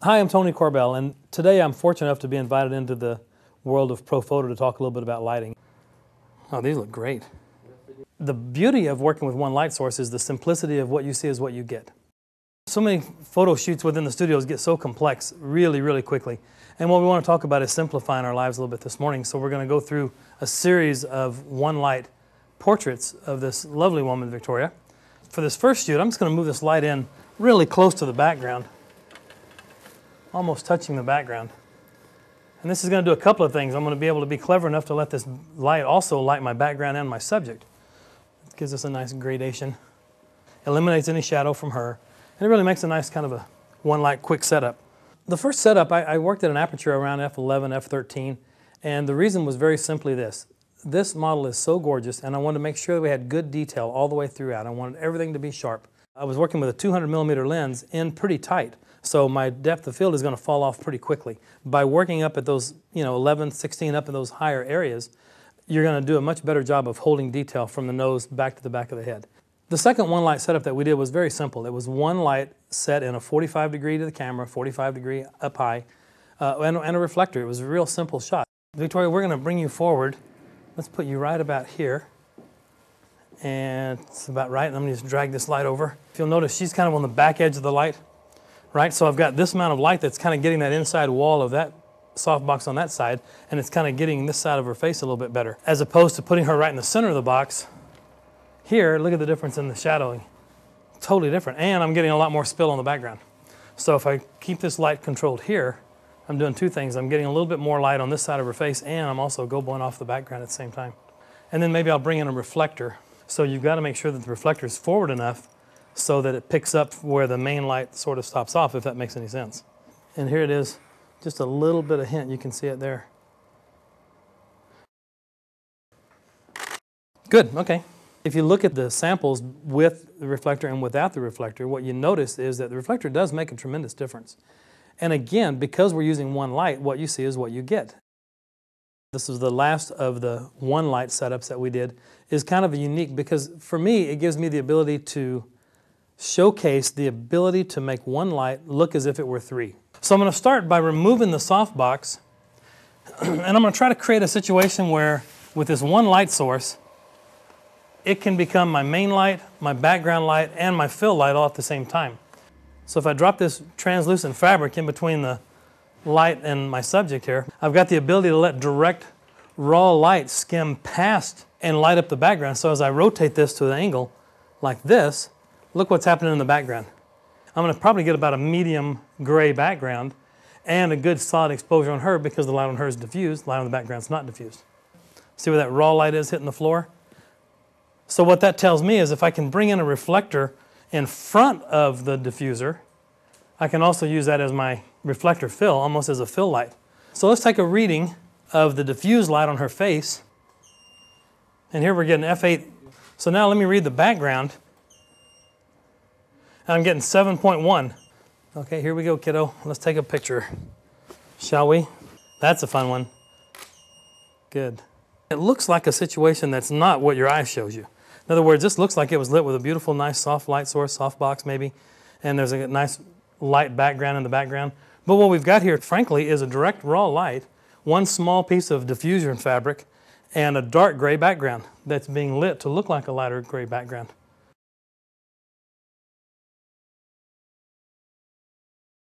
Hi, I'm Tony Corbell, and today I'm fortunate enough to be invited into the world of Profoto to talk a little bit about lighting. Oh, these look great. The beauty of working with one light source is the simplicity of what you see is what you get. So many photo shoots within the studios get so complex really quickly. And what we want to talk about is simplifying our lives a little bit this morning. So we're going to go through a series of one light portraits of this lovely woman, Victoria. For this first shoot, I'm just going to move this light in really close to the background, almost touching the background. And this is going to do a couple of things. I'm going to be able to be clever enough to let this light also light my background and my subject. It gives us a nice gradation, eliminates any shadow from her, and it really makes a nice kind of a one light quick setup. The first setup, I worked at an aperture around f11, f13, and the reason was very simply this. This model is so gorgeous, and I wanted to make sure that we had good detail all the way throughout. I wanted everything to be sharp. I was working with a 200mm lens in pretty tight, so my depth of field is going to fall off pretty quickly. By working up at those, 11, 16, up in those higher areas, you're going to do a much better job of holding detail from the nose back to the back of the head. The second one light setup that we did was very simple. It was one light set in a 45 degree to the camera, 45 degree up high, and a reflector. It was a real simple shot. Victoria, we're going to bring you forward. Let's put you right about here. And it's about right. And I'm going to just drag this light over. If you'll notice, she's kind of on the back edge of the light, right? So I've got this amount of light that's kind of getting that inside wall of that softbox on that side, and it's kind of getting this side of her face a little bit better. As opposed to putting her right in the center of the box. Here, look at the difference in the shadowing. Totally different. And I'm getting a lot more spill on the background. So if I keep this light controlled here, I'm doing two things. I'm getting a little bit more light on this side of her face, and I'm also going off the background at the same time. And then maybe I'll bring in a reflector. So you've got to make sure that the reflector is forward enough so that it picks up where the main light sort of stops off, if that makes any sense. And here it is, just a little bit of hint. You can see it there. Good, okay. If you look at the samples with the reflector and without the reflector, what you notice is that the reflector does make a tremendous difference. And again, because we're using one light, what you see is what you get. This is the last of the one light setups that we did. Is kind of unique because for me, it gives me the ability to showcase the ability to make one light look as if it were three. So I'm going to start by removing the softbox, and I'm going to try to create a situation where with this one light source, it can become my main light, my background light, and my fill light all at the same time. So if I drop this translucent fabric in between the light and my subject here, I've got the ability to let direct raw light skim past and light up the background. So as I rotate this to an angle like this, look what's happening in the background. I'm going to probably get about a medium gray background and a good solid exposure on her because the light on her is diffused, the light on the background is not diffused. See where that raw light is hitting the floor? So what that tells me is if I can bring in a reflector in front of the diffuser, I can also use that as my reflector fill, almost as a fill light. So let's take a reading of the diffused light on her face. And here we're getting f8. So now let me read the background. And I'm getting 7.1. Okay, here we go, kiddo. Let's take a picture, shall we? That's a fun one. Good. It looks like a situation that's not what your eye shows you. In other words, this looks like it was lit with a beautiful, nice, soft light source, softbox maybe, and there's a nice light background in the background. But what we've got here, frankly, is a direct raw light, one small piece of diffusion fabric, and a dark gray background that's being lit to look like a lighter gray background.